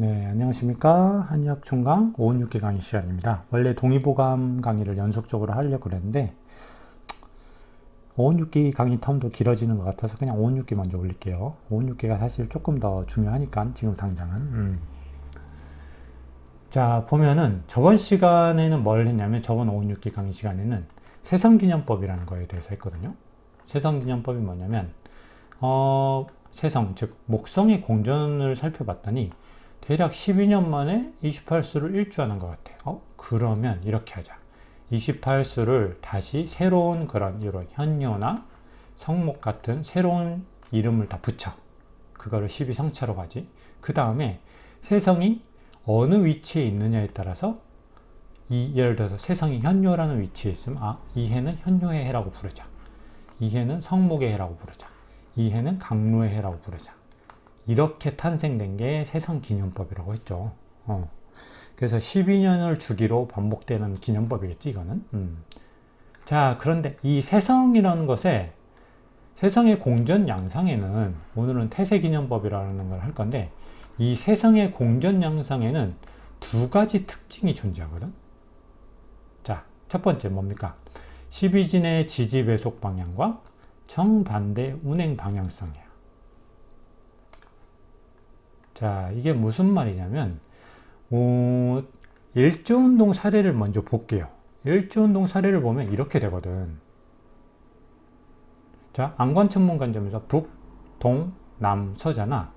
네, 안녕하십니까. 한의학 총강 516기 강의 시간입니다. 원래 동의보감 강의를 연속적으로 하려고 그랬는데 516기 강의 텀도 길어지는 것 같아서 그냥 516기 먼저 올릴게요. 516기가 사실 조금 더 중요하니까 지금 당장은. 자, 보면은 저번 시간에는 뭘 했냐면 저번 516기 강의 시간에는 세성기념법이라는 거에 대해서 했거든요. 세성기념법이 뭐냐면 세성, 즉 목성의 공전을 살펴봤더니 대략 12년 만에 28수를 일주하는 것 같아요. 그러면 이렇게 하자. 28수를 다시 새로운 그런 이런 현묘나 성목 같은 새로운 이름을 다 붙여. 그거를 12성차로 가지. 그 다음에 세성이 어느 위치에 있느냐에 따라서 예를 들어서 세성이 현묘라는 위치에 있으면 이 해는 현묘의 해라고 부르자. 이 해는 성목의 해라고 부르자. 이 해는 강로의 해라고 부르자. 이렇게 탄생된 게 세성기념법이라고 했죠. 그래서 12년을 주기로 반복되는 기념법이겠지, 이거는. 자, 그런데 이 세성이라는 것에, 세성의 공전 양상에는, 오늘은 태세기념법이라는 걸 할 건데, 이 세성의 공전 양상에는 두 가지 특징이 존재하거든. 자, 첫 번째 뭡니까? 12진의 지지배속 방향과 정반대 운행 방향성이야. 자, 이게 무슨 말이냐면 일주운동 사례를 먼저 볼게요. 일주운동 사례를 보면 이렇게 되거든. 자, 안관천문관점에서 북, 동, 남, 서잖아.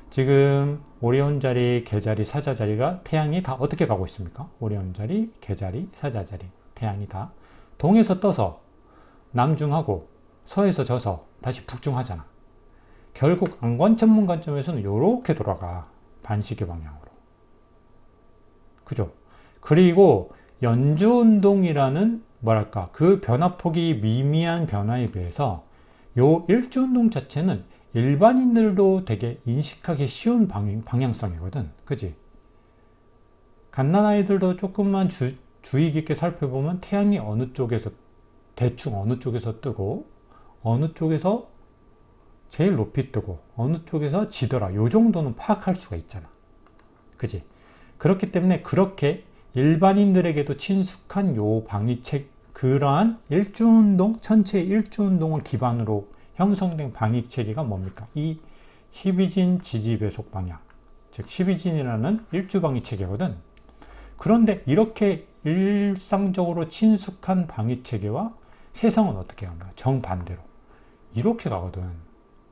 지금 오리온 자리, 계자리, 사자 자리가 태양이 다 어떻게 가고 있습니까? 오리온 자리, 계자리, 사자 자리, 태양이 다 동에서 떠서 남중하고 서에서 져서 다시 북중하잖아. 결국 안관천문 관점에서는 이렇게 돌아가. 반시계 방향으로. 그죠? 그리고 연주운동이라는 뭐랄까 그 변화폭이 미미한 변화에 비해서 요 일주운동 자체는 일반인들도 되게 인식하기 쉬운 방향성이거든. 그지? 갓난아이들도 조금만 주의 깊게 살펴보면 태양이 어느 쪽에서 대충 어느 쪽에서 뜨고 어느 쪽에서 제일 높이 뜨고 어느 쪽에서 지더라 요 정도는 파악할 수가 있잖아. 그지? 그렇기 때문에 그렇게 일반인들에게도 친숙한 요 방위책, 그러한 일주운동, 전체 일주운동을 기반으로 형성된 방위체계가 뭡니까? 이 12진 지지배속 방향, 즉 12진이라는 일주방위체계거든. 그런데 이렇게 일상적으로 친숙한 방위체계와 세성은 어떻게 합니까? 정반대로 이렇게 가거든.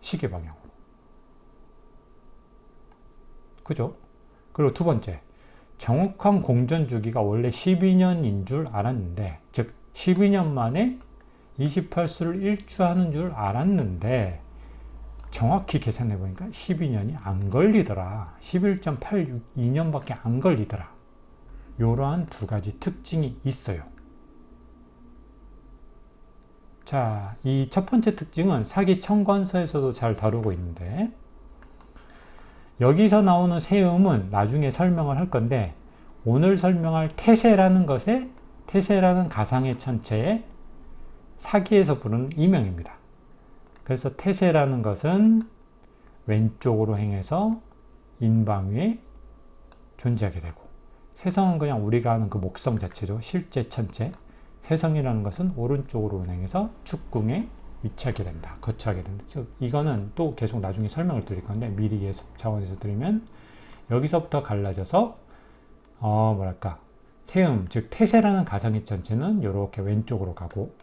시계 방향으로. 그죠? 그리고 두 번째, 정확한 공전 주기가 원래 12년인 줄 알았는데, 즉 12년 만에 28수를 일주하는 줄 알았는데 정확히 계산해 보니까 12년이 안 걸리더라. 11.82년밖에 안 걸리더라. 이러한 두 가지 특징이 있어요. 자, 이 첫 번째 특징은 사기천관서에서도 잘 다루고 있는데, 여기서 나오는 세음은 나중에 설명을 할 건데, 오늘 설명할 태세라는 것에, 태세라는 가상의 천체에 사기에서 부르는 이명입니다. 그래서 태세라는 것은 왼쪽으로 행해서 인방위에 존재하게 되고, 세성은 그냥 우리가 아는 그 목성 자체죠. 실제 천체. 세성이라는 것은 오른쪽으로 운행해서 축궁에 위치하게 된다. 거처하게 된다. 즉 이거는 또 계속 나중에 설명을 드릴 건데 미리 예습 차원에서 드리면 여기서부터 갈라져서 뭐랄까 세음, 즉 태세라는 가상의 천체는 이렇게 왼쪽으로 가고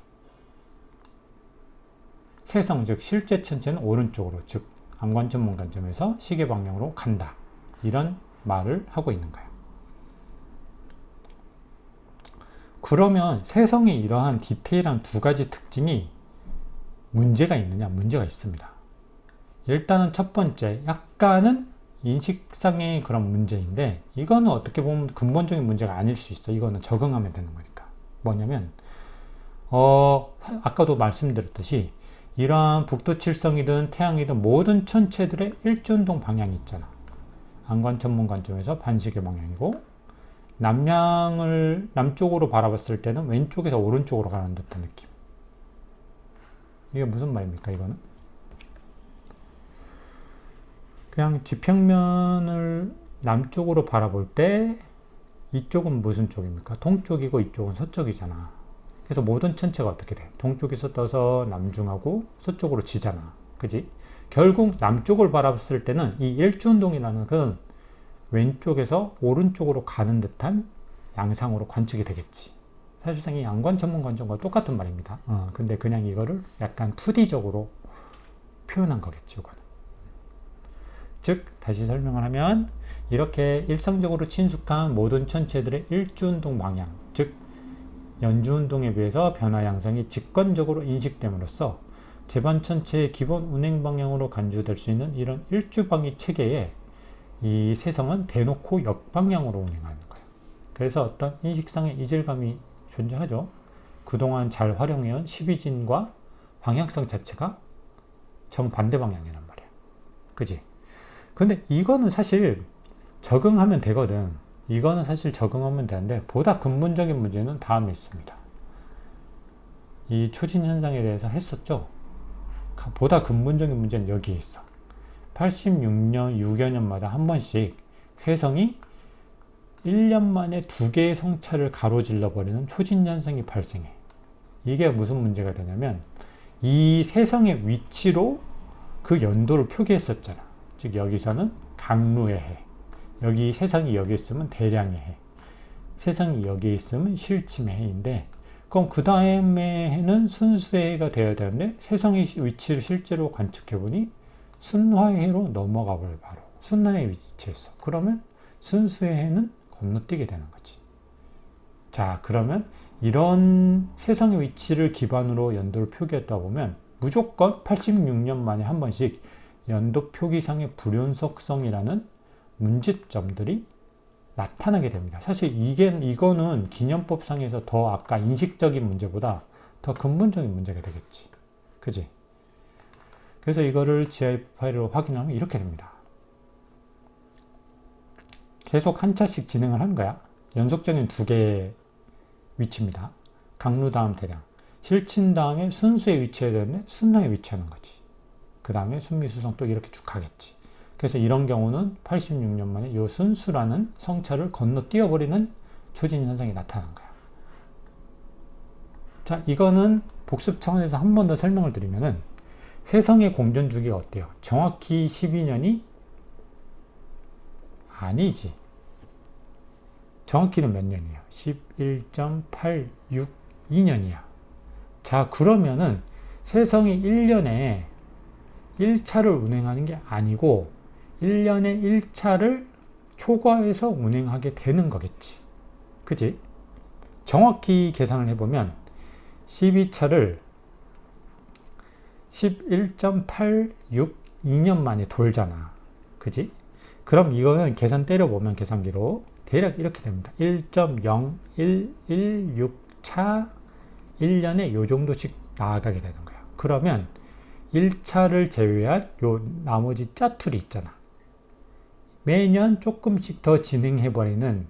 세성, 즉 실제 천체는 오른쪽으로, 즉 안관천문 관점에서 시계 방향으로 간다. 이런 말을 하고 있는 거예요. 그러면 세성이 이러한 디테일한 두 가지 특징이 문제가 있느냐? 문제가 있습니다. 일단은 첫 번째, 약간은 인식상의 그런 문제인데 이거는 어떻게 보면 근본적인 문제가 아닐 수 있어. 이거는 적응하면 되는 거니까. 뭐냐면 아까도 말씀드렸듯이 이러한 북두칠성이든 태양이든 모든 천체들의 일주운동 방향이 있잖아. 안관천문 관점에서 반시계 방향이고 남양을 남쪽으로 바라봤을 때는 왼쪽에서 오른쪽으로 가는 듯한 느낌. 이게 무슨 말입니까, 이거는? 그냥 지평면을 남쪽으로 바라볼 때 이쪽은 무슨 쪽입니까? 동쪽이고 이쪽은 서쪽이잖아. 그래서 모든 천체가 어떻게 돼? 동쪽에서 떠서 남중하고 서쪽으로 지잖아. 그지? 결국 남쪽을 바라봤을 때는 이 일주운동이라는 건 왼쪽에서 오른쪽으로 가는 듯한 양상으로 관측이 되겠지. 사실상 이 양관 천문 관점과 똑같은 말입니다. 근데 그냥 이거를 약간 2D적으로 표현한 거겠지, 이거는. 즉, 다시 설명을 하면 이렇게 일상적으로 친숙한 모든 천체들의 일주운동 방향, 즉 연주운동에 비해서 변화 양상이 직관적으로 인식됨으로써 제반 천체의 기본 운행 방향으로 간주될 수 있는 이런 일주방위 체계에 이 세성은 대놓고 역방향으로 운행하는 거예요. 그래서 어떤 인식상의 이질감이 존재하죠. 그동안 잘 활용해온 12진과 방향성 자체가 정반대 방향이란 말이야. 그지? 근데 이거는 사실 적응하면 되거든. 이거는 사실 적응하면 되는데 보다 근본적인 문제는 다음에 있습니다. 이 초진 현상에 대해서 했었죠. 보다 근본적인 문제는 여기에 있어. 86년, 6여 년마다 한 번씩 세성이 1년 만에 2개의 성차를 가로질러 버리는 초진 현상이 발생해. 이게 무슨 문제가 되냐면 이 세성의 위치로 그 연도를 표기했었잖아. 즉 여기서는 강루의 해, 여기 세성이 여기 있으면 대량의 해, 세성이 여기 있으면 실침의 해인데, 그럼 그 다음에 해는 순수의 해가 되어야 되는데 세성의 위치를 실제로 관측해보니 순화의 해로 넘어가 버려. 바로 순화의 위치했어. 그러면 순수의 해는 건너뛰게 되는 거지. 자, 그러면 이런 세성의 위치를 기반으로 연도를 표기했다 보면 무조건 86년 만에 한 번씩 연도 표기상의 불연속성이라는 문제점들이 나타나게 됩니다. 사실 이거는 기념법상에서 더 아까 인식적인 문제보다 더 근본적인 문제가 되겠지. 그지? 그래서 이거를 GIF 파일로 확인하면 이렇게 됩니다. 계속 한 차씩 진행을 하는 거야. 연속적인 2개의 위치입니다. 강루 다음 대량. 실친 다음에 순수에 위치해야 되는데 순화에 위치하는 거지. 그 다음에 순미수성 또 이렇게 쭉 가겠지. 그래서 이런 경우는 86년 만에 이 순수라는 성차를 건너뛰어버리는 초진 현상이 나타난 거야. 자, 이거는 복습 차원에서 한 번 더 설명을 드리면은 세성의 공전 주기가 어때요? 정확히 12년이 아니지. 정확히는 몇 년이에요? 11.862년이야. 자, 그러면은 세성이 1년에 1차를 운행하는 게 아니고 1년에 1차를 초과해서 운행하게 되는 거겠지. 그지? 정확히 계산을 해보면 12차를 11.862년 만에 돌잖아. 그지? 그럼 이거는 계산 때려보면 계산기로 대략 이렇게 됩니다. 1.0116차 1년에 요 정도씩 나아가게 되는 거야. 그러면 1차를 제외한 요 나머지 짜투리 있잖아. 매년 조금씩 더 진행해버리는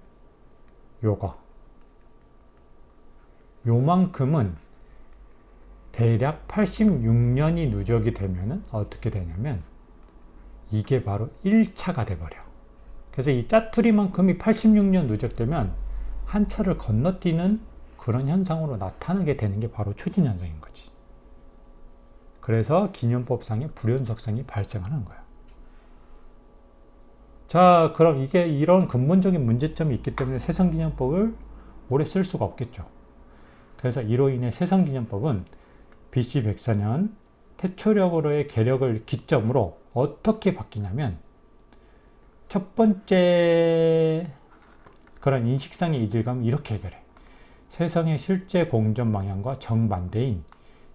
요만큼은 대략 86년이 누적이 되면은 어떻게 되냐면 이게 바로 1차가 돼버려. 그래서 이 짜투리만큼이 86년 누적되면 한 차를 건너뛰는 그런 현상으로 나타나게 되는 게 바로 초진 현상인 거지. 그래서 기념법상의 불연속성이 발생하는 거야. 자, 그럼 이게 이런 근본적인 문제점이 있기 때문에 세성기념법을 오래 쓸 수가 없겠죠. 그래서 이로 인해 세성기념법은 BC 104년 태초력으로의 개력을 기점으로 어떻게 바뀌냐면, 첫 번째 그런 인식상의 이질감은 이렇게 해결해. 세성의 실제 공전 방향과 정반대인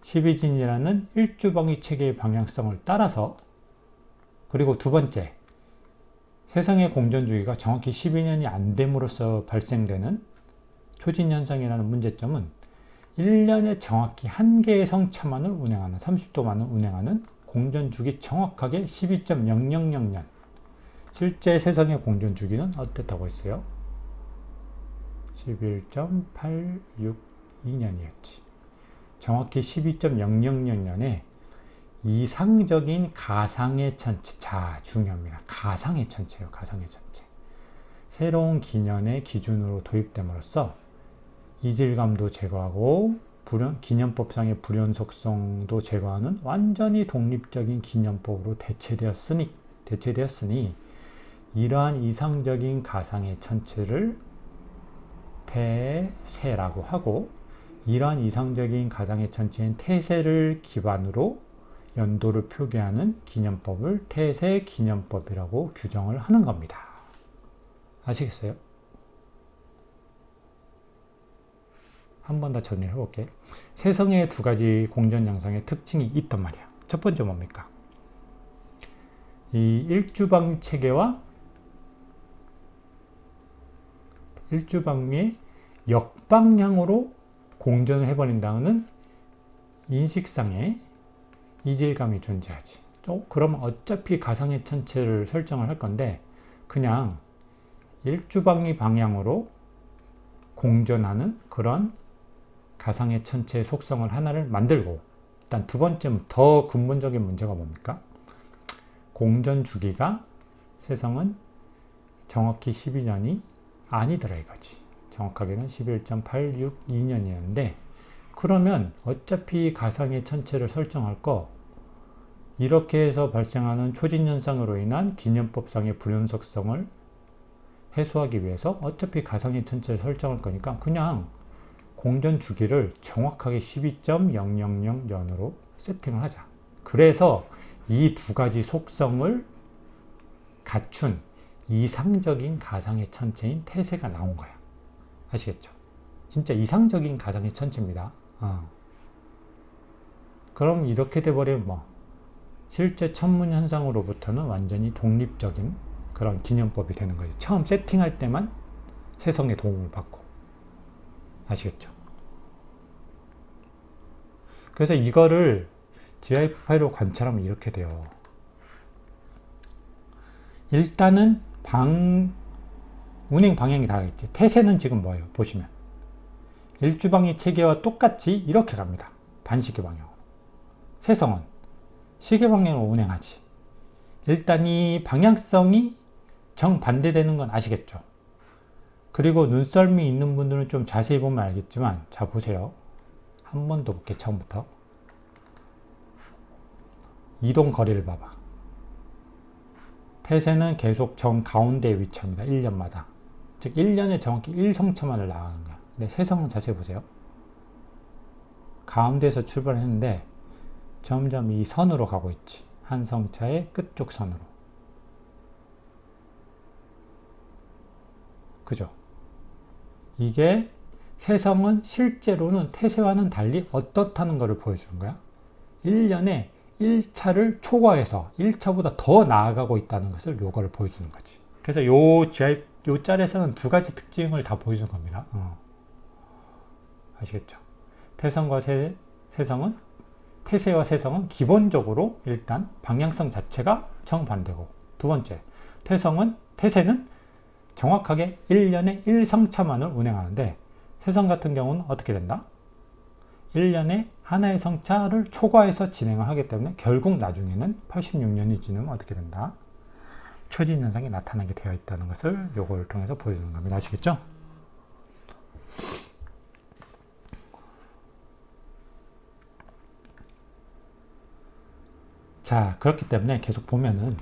12진이라는 일주방위 체계의 방향성을 따라서, 그리고 두 번째, 세상의 공전 주기가 정확히 12년이 안 됨으로써 발생되는 초진 현상이라는 문제점은 1년에 정확히 한 개의 성차만을 운행하는 30도만을 운행하는 공전 주기 정확하게 12.000년. 실제 세상의 공전 주기는 어땠다고 했어요? 11.862년이었지. 정확히 12.000년에 이상적인 가상의 천체. 자, 중요합니다. 가상의 천체예요. 가상의 천체. 새로운 기년의 기준으로 도입됨으로써 이질감도 제거하고 기년법상의 불연속성도 제거하는 완전히 독립적인 기년법으로 대체되었으니 이러한 이상적인 가상의 천체를 태세라고 하고, 이러한 이상적인 가상의 천체인 태세를 기반으로 연도를 표기하는 기년법을 태세 기년법이라고 규정을 하는 겁니다. 아시겠어요? 한 번 더 정리를 해볼게요. 세성의 두 가지 공전 양상의 특징이 있단 말이야. 첫 번째 뭡니까? 이 일주방 체계와 일주방의 역방향으로 공전을 해버린다는 인식상의 이질감이 존재하지. 그러면 어차피 가상의 천체를 설정을 할 건데 그냥 일주방위 방향으로 공전하는 그런 가상의 천체의 속성을 하나를 만들고, 일단 두 번째 더 근본적인 문제가 뭡니까? 공전 주기가 세성은 정확히 12년이 아니더라 이거지. 정확하게는 11.862년이었는데 그러면 어차피 가상의 천체를 설정할 거 이렇게 해서 발생하는 초진현상으로 인한 기년법상의 불연속성을 해소하기 위해서 어차피 가상의 천체를 설정할 거니까 그냥 공전 주기를 정확하게 12.000년으로 세팅을 하자. 그래서 이 두 가지 속성을 갖춘 이상적인 가상의 천체인 태세가 나온 거야. 아시겠죠? 진짜 이상적인 가상의 천체입니다. 그럼 이렇게 돼버리면 실제 천문 현상으로부터는 완전히 독립적인 그런 기념법이 되는 거지. 처음 세팅할 때만 세성의 도움을 받고. 아시겠죠? 그래서 이거를 GIF 파일로 관찰하면 이렇게 돼요. 일단은 운행 방향이 다르겠지. 태세는 지금 뭐예요? 보시면 일주방위 체계와 똑같이 이렇게 갑니다. 반시계 방향으로. 세성은 시계 방향으로 운행하지. 일단 이 방향성이 정반대되는 건 아시겠죠? 그리고 눈썰미 있는 분들은 좀 자세히 보면 알겠지만, 자 보세요. 한 번 더 볼게요. 처음부터 이동 거리를 봐봐. 태세는 계속 정 가운데에 위치합니다. 1년마다. 즉 1년에 정확히 1성차만을 나가는 거야. 근데 세성은 자세히 보세요. 가운데에서 출발했는데 점점 이 선으로 가고 있지. 한 성차의 끝쪽 선으로. 그죠? 이게 세성은 실제로는 태세와는 달리 어떻다는 것을 보여주는 거야. 1년에 1차를 초과해서 1차보다 더 나아가고 있다는 것을 요거를 보여주는 거지. 그래서 요 짤에서는 두 가지 특징을 다 보여주는 겁니다. 아시겠죠? 태성과 세성은, 태세와 세성은 기본적으로 일단 방향성 자체가 정반대고, 두 번째, 태세는 정확하게 1년에 1성차만을 운행하는데 세성 같은 경우는 어떻게 된다? 1년에 하나의 성차를 초과해서 진행을 하기 때문에 결국 나중에는 86년이 지나면 어떻게 된다? 초진현상이 나타나게 되어 있다는 것을 요거를 통해서 보여주는 겁니다. 아시겠죠? 자, 그렇기 때문에 계속 보면은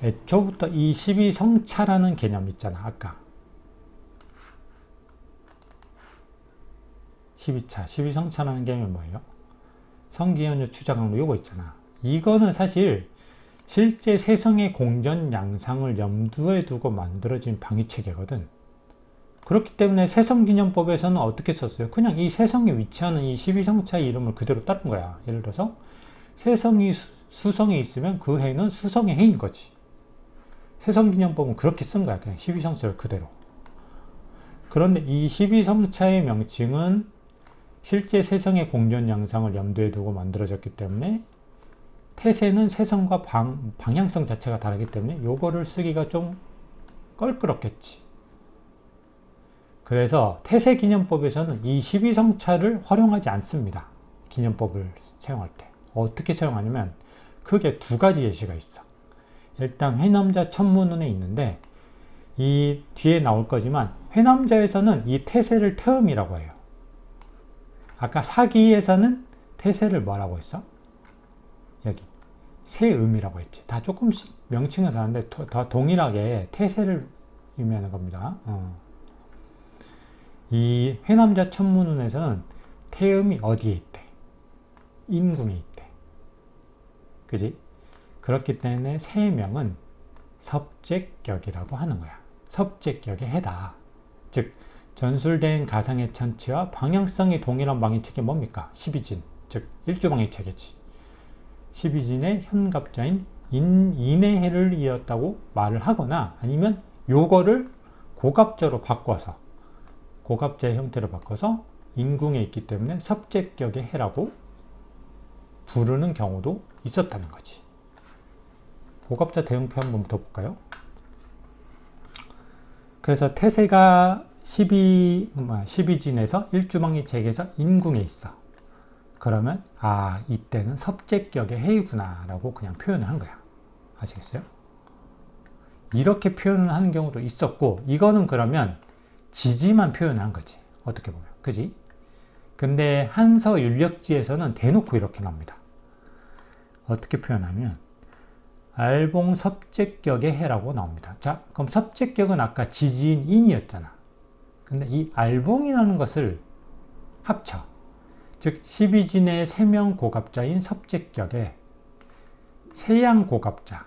애초부터 이 12성차라는 개념 있잖아. 아까 12차, 12성차라는 개념이 뭐예요? 성기연유 추자강로 요거 있잖아. 이거는 사실 실제 세성의 공전 양상을 염두에 두고 만들어진 방위체계거든. 그렇기 때문에 세성기념법에서는 어떻게 썼어요? 그냥 이 세성에 위치하는 이 12성차의 이름을 그대로 따른 거야. 예를 들어서 세성이 수성에 있으면 그 해는 수성의 해인 거지. 세성기념법은 그렇게 쓴 거야. 그냥 12성차를 그대로. 그런데 이 12성차의 명칭은 실제 세성의 공전 양상을 염두에 두고 만들어졌기 때문에 태세는 세성과 방향성 자체가 다르기 때문에 요거를 쓰기가 좀 껄끄럽겠지. 그래서 태세 기념법에서는 이 12성차를 활용하지 않습니다. 기념법을 사용할 때. 어떻게 사용하냐면 크게 두 가지 예시가 있어. 일단 회남자 천문운에 있는데 이 뒤에 나올 거지만 회남자에서는 이 태세를 태음이라고 해요. 아까 사기에서는 태세를 뭐라고 했어? 여기 세음이라고 했지. 다 조금씩 명칭은 다른데 더 동일하게 태세를 의미하는 겁니다. 이 회남자 천문운에서는 태음이 어디에 있대? 인궁에 있대. 그지? 그렇기 때문에 세명은 섭제격이라고 하는 거야. 섭제격의 해다. 즉 전술된 가상의 천치와 방향성이 동일한 방위책이 뭡니까? 12진, 즉 일주방위책이지. 12진의 현갑자인 인의 해를 이었다고 말을 하거나 아니면 요거를 고갑자로 바꿔서 고갑자의 형태로 바꿔서 인궁에 있기 때문에 섭제격의 해라고 부르는 경우도 있었다는 거지. 고갑자 대응표 한번 더 볼까요? 그래서 태세가 12진에서 일주방위책에서 인궁에 있어. 그러면 이때는 섭제격의 해이구나 라고 그냥 표현을 한 거야. 아시겠어요? 이렇게 표현을 하는 경우도 있었고, 이거는 그러면 지지만 표현을 한 거지. 어떻게 보면. 그지? 근데 한서 윤력지에서는 대놓고 이렇게 나옵니다. 어떻게 표현하면 알봉 섭제격의 해라고 나옵니다. 자, 그럼 섭제격은 아까 지지인 인이었잖아. 근데 이 알봉이라는 것을 합쳐. 즉 12진의 세명 고갑자인 섭제격에 세양 고갑자,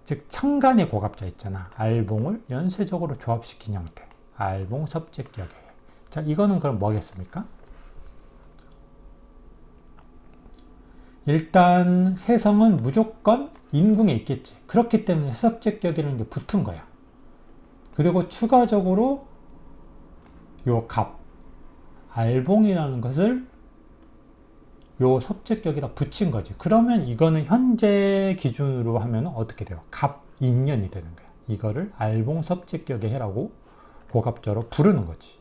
즉 천간의 고갑자 있잖아. 알봉을 연쇄적으로 조합시킨 형태. 알봉 섭제격의 해. 자, 이거는 그럼 뭐겠습니까? 일단 세성은 무조건 인궁에 있겠지. 그렇기 때문에 섭제격이라는 게 붙은 거야. 그리고 추가적으로 요 갑, 알봉이라는 것을 요 섭제격에다 붙인 거지. 그러면 이거는 현재 기준으로 하면 어떻게 돼요? 갑인년이 되는 거야. 이거를 알봉 섭제격의 해라고 고갑자로 부르는 거지.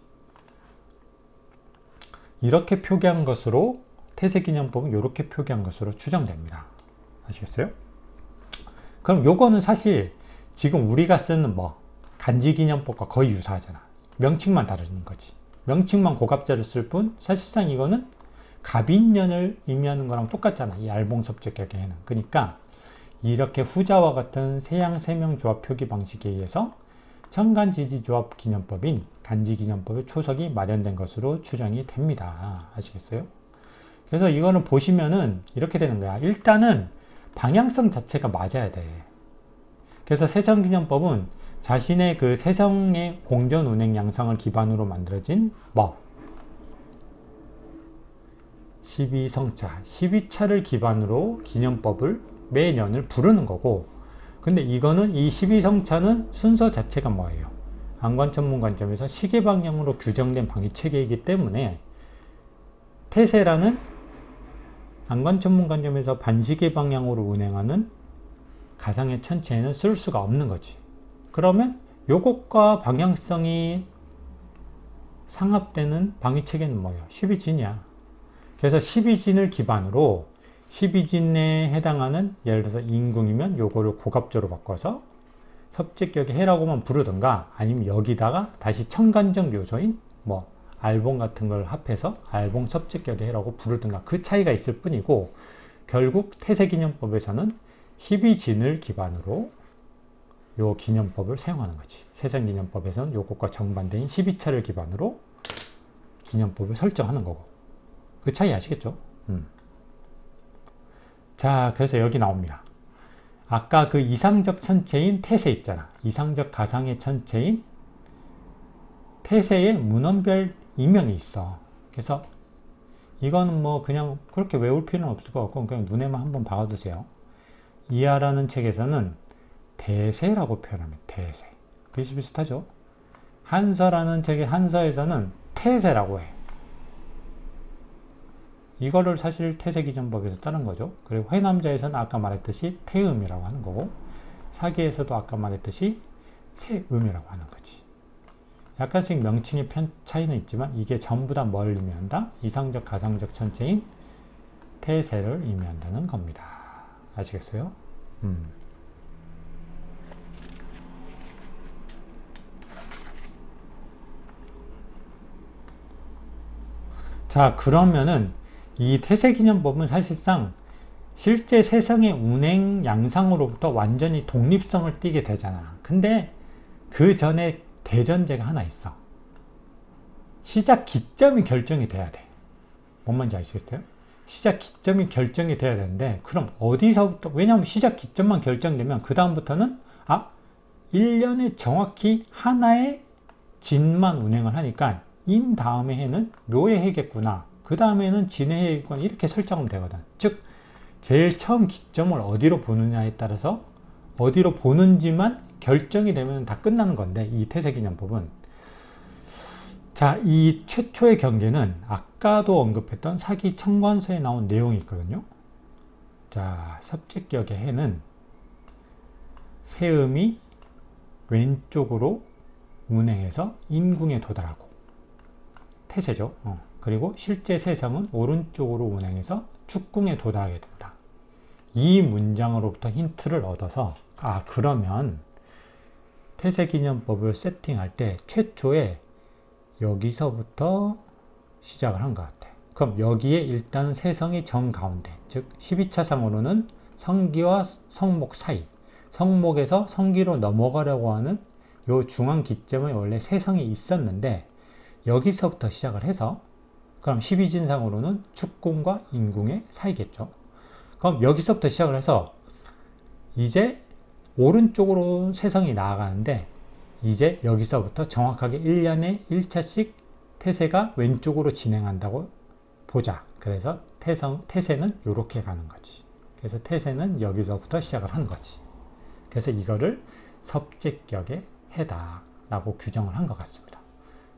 이렇게 표기한 것으로 태세기념법은 이렇게 표기한 것으로 추정됩니다. 아시겠어요? 그럼 요거는 사실 지금 우리가 쓰는 간지기념법과 거의 유사하잖아. 명칭만 다른 거지. 명칭만 고갑자를 쓸 뿐 사실상 이거는 갑인년을 의미하는 거랑 똑같잖아. 이 알봉섭제격의 해는. 그러니까 이렇게 후자와 같은 세양세명조합 표기 방식에 의해서 천간지지조합 기념법인 간지기념법의 초석이 마련된 것으로 추정이 됩니다. 아시겠어요? 그래서 이거는 보시면은 이렇게 되는 거야. 일단은 방향성 자체가 맞아야 돼. 그래서 세성기념법은 자신의 그 세성의 공전 운행 양상을 기반으로 만들어진 12성차, 12차를 기반으로 기념법을 매년을 부르는 거고, 근데 이거는 이 12성차는 순서 자체가 뭐예요? 안관천문 관점에서 시계 방향으로 규정된 방위 체계이기 때문에 태세라는 안관천문 관점에서 반시계 방향으로 운행하는 가상의 천체에는 쓸 수가 없는 거지. 그러면 요것과 방향성이 상합되는 방위 체계는 뭐예요? 12진이야. 그래서 12진을 기반으로 12진에 해당하는, 예를 들어서 인궁이면 요거를 고갑조로 바꿔서 섭제격의 해라고만 부르든가, 아니면 여기다가 다시 천간적 요소인 알봉 같은 걸 합해서 알봉 섭제격의 해라고 부르든가, 그 차이가 있을 뿐이고, 결국 태세기념법에서는 12진을 기반으로 요 기념법을 사용하는 거지. 세성기념법에서는 요것과 정반대인 12차를 기반으로 기념법을 설정하는 거고. 그 차이 아시겠죠? 자, 그래서 여기 나옵니다. 아까 그 이상적 천체인 태세 있잖아. 이상적 가상의 천체인 태세의 문헌별 이명이 있어. 그래서 이거는 그냥 그렇게 외울 필요는 없을 것 같고 그냥 눈에만 한번 박아두세요. 이하라는 책에서는 대세라고 표현합니다. 대세. 비슷비슷하죠? 한서라는 책의 한서에서는 태세라고 해. 이거를 사실 태세기전법에서 따른 거죠. 그리고 회남자에서는 아까 말했듯이 태음이라고 하는 거고, 사기에서도 아까 말했듯이 세음이라고 하는 거지. 약간씩 명칭의 차이는 있지만 이게 전부 다 뭘 의미한다? 이상적 가상적 천체인 태세를 의미한다는 겁니다. 아시겠어요? 자, 그러면은 이 태세기념법은 사실상 실제 세상의 운행 양상으로부터 완전히 독립성을 띠게 되잖아. 근데 그 전에 대전제가 하나 있어. 시작 기점이 결정이 돼야 돼. 뭔 말인지 아시겠어요? 시작 기점이 결정이 돼야 되는데, 그럼 어디서부터, 왜냐하면 시작 기점만 결정되면 그 다음부터는 1년에 정확히 하나의 진만 운행을 하니까 인 다음에 해는 묘의 해겠구나, 그 다음에는 진의 해겠구나, 이렇게 설정하면 되거든. 즉 제일 처음 기점을 어디로 보느냐에 따라서 어디로 보는지만 결정이 되면 다 끝나는 건데, 이 태세기념법은. 자, 이 최초의 경계는 아까도 언급했던 사기 청관서에 나온 내용이 있거든요. 자, 섭제격의 해는 세음이 왼쪽으로 운행해서 인궁에 도달하고, 태세죠. 그리고 실제 세성은 오른쪽으로 운행해서 축궁에 도달하게 된다. 이 문장으로부터 힌트를 얻어서 그러면 태세기념법을 세팅할 때 최초에 여기서부터 시작을 한 것 같아. 그럼 여기에 일단 세성이 정가운데, 즉 12차상으로는 성기와 성목 사이, 성목에서 성기로 넘어가려고 하는 요 중앙 기점에 원래 세성이 있었는데 여기서부터 시작을 해서, 그럼 12진상으로는 축궁과 인궁의 사이겠죠. 그럼 여기서부터 시작을 해서 이제 오른쪽으로 세성이 나아가는데, 이제 여기서부터 정확하게 1년에 1차씩 태세가 왼쪽으로 진행한다고 보자. 그래서 태세는 이렇게 가는 거지. 그래서 태세는 여기서부터 시작을 한 거지. 그래서 이거를 섭제격의 해다 라고 규정을 한 것 같습니다.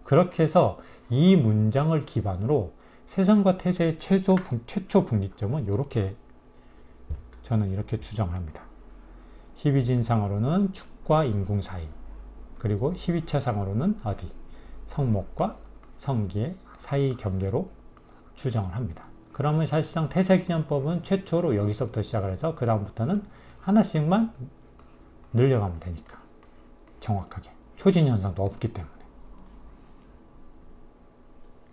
그렇게 해서 이 문장을 기반으로 세성과 태세의 최초 분기점은 이렇게, 저는 이렇게 추정을 합니다. 12진상으로는 축과 인궁 사이, 그리고 12차상으로는 성목과 성기의 사이 경계로 추정을 합니다. 그러면 사실상 태세기념법은 최초로 여기서부터 시작을 해서 그 다음부터는 하나씩만 늘려가면 되니까, 정확하게 초진현상도 없기 때문에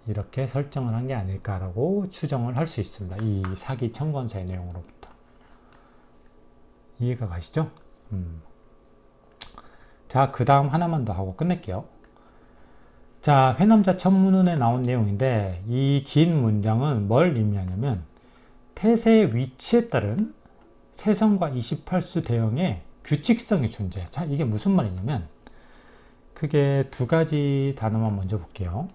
이렇게 설정을 한 게 아닐까라고 추정을 할 수 있습니다. 이 사기 청건서의 내용으로부터. 이해가 가시죠? 자, 그 다음 하나만 더 하고 끝낼게요. 자, 회남자 천문운에 나온 내용인데, 이 긴 문장은 뭘 의미하냐면 태세의 위치에 따른 세성과 28수 대형의 규칙성이 존재해. 자, 이게 무슨 말이냐면, 그게 두 가지 단어만 먼저 볼게요.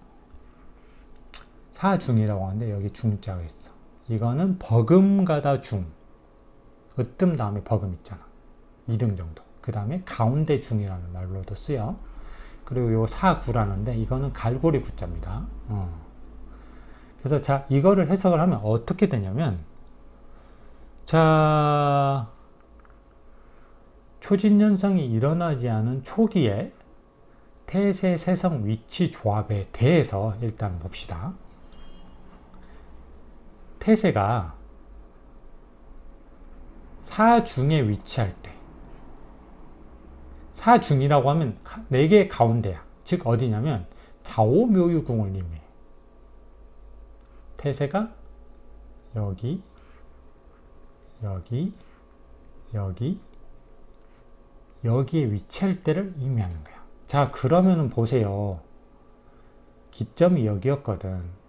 사중이라고 하는데 여기 중자가 있어. 이거는 버금가다 중, 으뜸 다음에 버금 있잖아. 2등 정도. 그 다음에 가운데 중이라는 말로도 쓰여. 그리고 요 사구라는데 이거는 갈고리 구자입니다. 그래서 자, 이거를 해석을 하면 어떻게 되냐면, 자, 초진현상이 일어나지 않은 초기에 태세 세성 위치 조합에 대해서 일단 봅시다. 태세가 사중에 위치할 때, 사중이라고 하면 4개의 가운데야. 즉 어디냐면 좌오묘유궁을 의미해. 태세가 여기, 여기, 여기, 여기에 위치할 때를 의미하는 거야. 자, 그러면은 보세요. 기점이 여기였거든.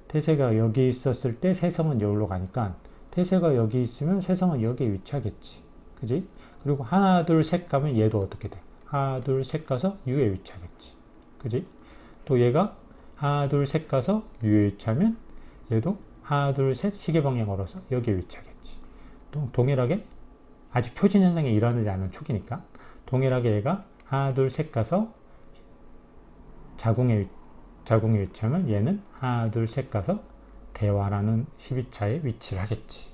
태세가 여기 있었을 때 세성은 여기로 가니까 태세가 여기 있으면 세성은 여기에 위치하겠지. 그지? 그리고 하나, 둘, 셋 가면 얘도 어떻게 돼? 하나, 둘, 셋 가서 U에 위치하겠지. 그지? 또 얘가 하나, 둘, 셋 가서 U에 위치하면 얘도 하나, 둘, 셋 시계 방향 걸어서 여기에 위치하겠지. 또 동일하게 아직 초진 현상이 일어나지 않은 초기니까 동일하게 얘가 하나, 둘, 셋 가서 자궁에 위치하면 얘는 하나, 둘, 셋 가서 대화라는 12차에 위치를 하겠지.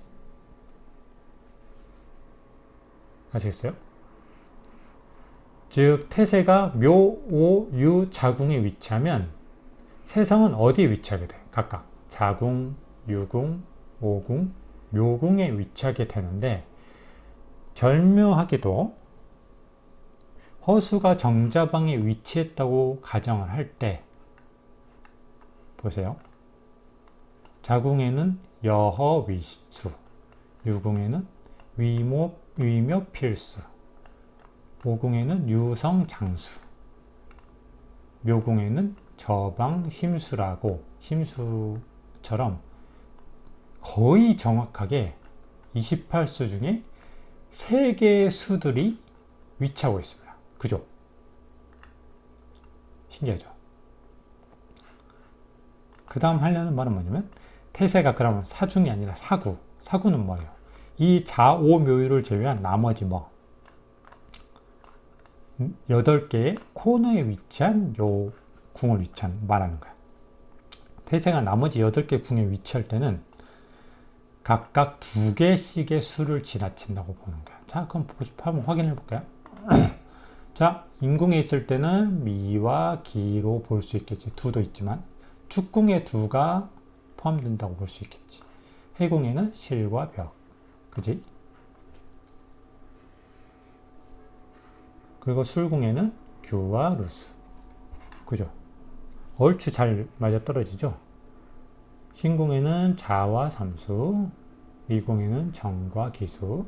아시겠어요? 즉 태세가 묘, 오, 유, 자궁에 위치하면 세성은 어디에 위치하게 돼? 각각 자궁, 유궁, 오궁, 묘궁에 위치하게 되는데, 절묘하게도 허수가 정자방에 위치했다고 가정을 할 때, 보세요. 자궁에는 여허위수, 유궁에는 위묘필수, 오궁에는 유성장수, 묘궁에는 저방심수라고 심수처럼 거의 정확하게 28수 중에 3개의 수들이 위치하고 있습니다. 그죠? 신기하죠? 그 다음 하려는 말은 뭐냐면 태세가 그러면 사중이 아니라 사구. 사구는 뭐예요? 이 좌오묘유를 제외한 나머지 8개의 코너에 위치한 요 궁을 말하는 거야. 태세가 나머지 8개 궁에 위치할 때는 각각 2개씩의 수를 지나친다고 보는 거야. 자, 그럼 한번 확인해 볼까요? 자, 인궁에 있을 때는 미와 기로 볼 수 있겠지. 두도 있지만 축궁에 두가 포함된다고 볼 수 있겠지. 해궁에는 실과 벽, 그지? 그리고 술궁에는 규와 루수, 그죠? 얼추 잘 맞아떨어지죠? 신궁에는 자와 삼수, 미궁에는 정과 기수,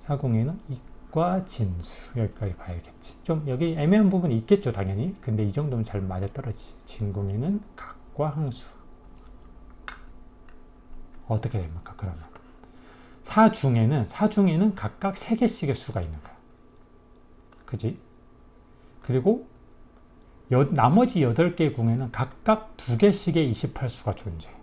사궁에는 익과 진수. 여기까지 봐야겠지. 좀 여기 애매한 부분이 있겠죠, 당연히. 근데 이 정도면 잘 맞아떨어지지. 진궁에는 각과 항수. 어떻게 됩니까, 그러면? 사중에는 각각 3개씩의 수가 있는 거야. 그지? 그리고 나머지 8개의 궁에는 각각 2개씩의 28수가 존재해.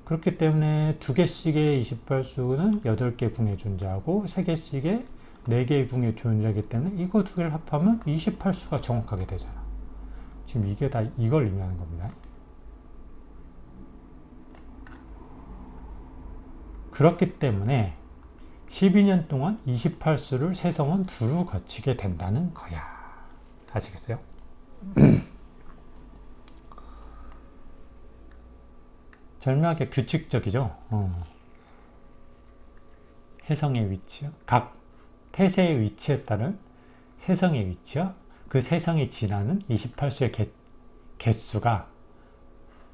그렇기 때문에 2개씩의 28수는 8개 궁에 존재하고 3개씩의 4개의 궁에 존재하기 때문에 이거 2개를 합하면 28수가 정확하게 되잖아. 지금 이게 다 이걸 의미하는 겁니다. 그렇기 때문에 12년 동안 28수를 세성은 두루 거치게 된다는 거야. 아시겠어요? 절묘하게 규칙적이죠. 해성의 위치요. 각 태세의 위치에 따른 세성의 위치와 그 세성이 지나는 28수의 개수가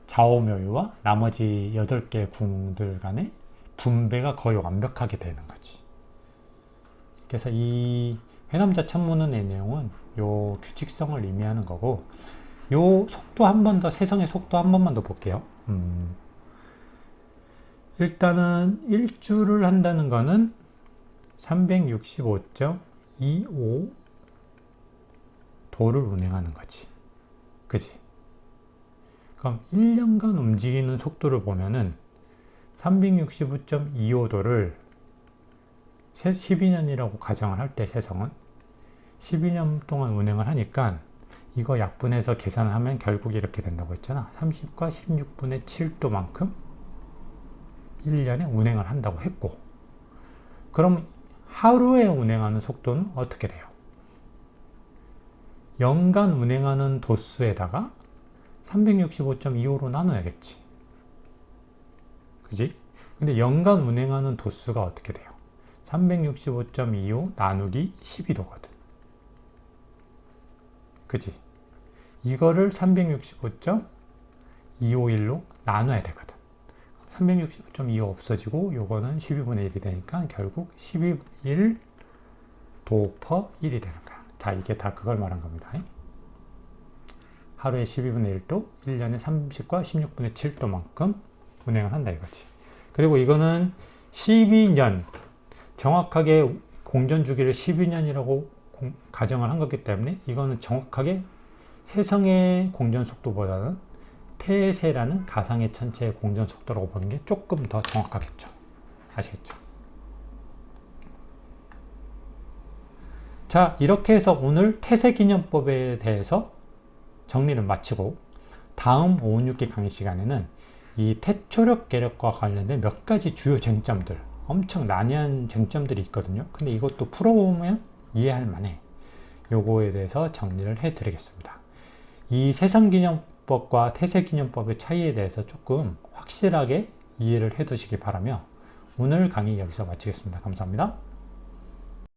좌오묘유와 나머지 8개 궁들 간의 분배가 거의 완벽하게 되는 거지. 그래서 이 회남자 천문의 내용은 요 규칙성을 의미하는 거고, 요 속도 한 번 더, 세성의 속도 한 번만 더 볼게요. 일단은 일주를 한다는 거는 365.25 도를 운행하는 거지. 그지? 그럼 1년간 움직이는 속도를 보면은 365.25도를 12년이라고 가정을 할 때 세성은 12년 동안 운행을 하니까 이거 약분해서 계산을 하면 결국 이렇게 된다고 했잖아. 30과 16분의 7도만큼 1년에 운행을 한다고 했고, 그럼 하루에 운행하는 속도는 어떻게 돼요? 연간 운행하는 도수에다가 365.25로 나눠야겠지. 그지? 근데 연간 운행하는 도수가 어떻게 돼요? 365.25 나누기 12도거든. 그지? 이거를 365.251로 나눠야 되거든. 365.25 없어지고 요거는 12분의 1이 되니까 결국 12분의 1 도 퍼 1이 되는 거야. 자, 이게 다 그걸 말한 겁니다. 하루에 12분의 1도, 1년에 30과 16분의 7도만큼 운행을 한다 이거지. 그리고 이거는 12년, 정확하게 공전 주기를 12년이라고 가정을 한 거기 때문에 이거는 정확하게 세성의 공전 속도보다는 태세라는 가상의 천체의 공전 속도라고 보는 게 조금 더 정확하겠죠. 아시겠죠? 자, 이렇게 해서 오늘 태세기념법에 대해서 정리를 마치고, 다음 5, 6기 강의 시간에는 이 태초력 계력과 관련된 몇 가지 주요 쟁점들, 엄청 난해한 쟁점들이 있거든요. 근데 이것도 풀어보면 이해할 만해. 요거에 대해서 정리를 해 드리겠습니다. 이 세성기념법과 태세기념법의 차이에 대해서 조금 확실하게 이해를 해 두시기 바라며 오늘 강의 여기서 마치겠습니다. 감사합니다.